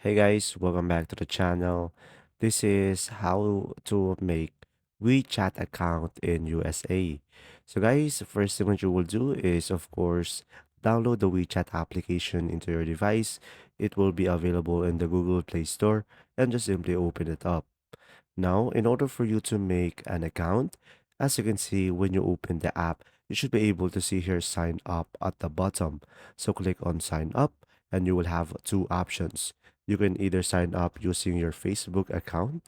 Hey guys, welcome back to the channel. This is how to make WeChat account in USA. So guys, first thing what you will do is of course download the WeChat application into your device. It will be available in the Google Play Store and just simply open it up. Now, in order for you to make an account, as you can see when you open the app, you should be able to see here sign up at the bottom. So click on sign up and you will have two options. You can either sign up using your Facebook account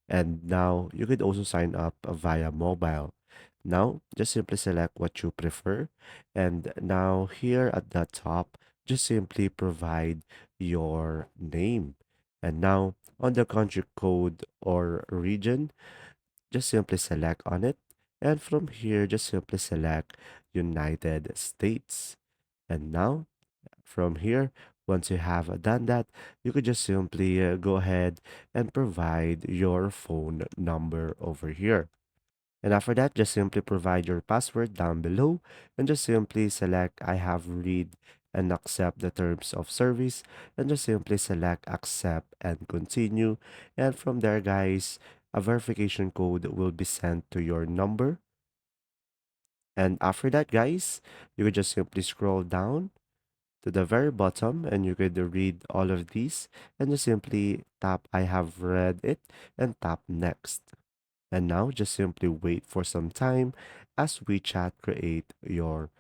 and now you could also sign up via mobile. Now, just simply select what you prefer. And now here at the top, just simply provide your name. And now on the country code or region, just simply select on it. And from here, just simply select United States. And now from here, once you have done that, you could just simply go ahead and provide your phone number over here. And after that, just simply provide your password down below and just simply select I have read and accept the terms of service and just simply select accept and continue. And from there, guys, a verification code will be sent to your number. And after that, guys, you could just simply scroll down to the very bottom and you could read all of these and just simply tap I have read it and tap next. And now just simply wait for some time as WeChat create your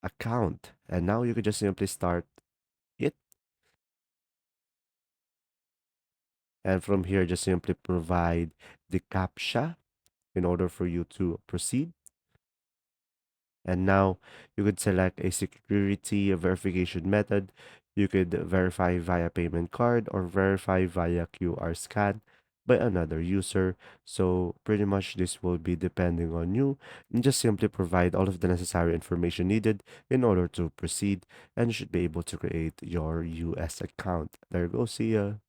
account. And now you could just simply start it. And from here, just simply provide the CAPTCHA in order for you to proceed. And now you could select a security verification method. You could verify via payment card or verify via QR scan by another user. So pretty much this will be depending on you. And just simply provide all of the necessary information needed in order to proceed and you should be able to create your US account. There you go. See ya.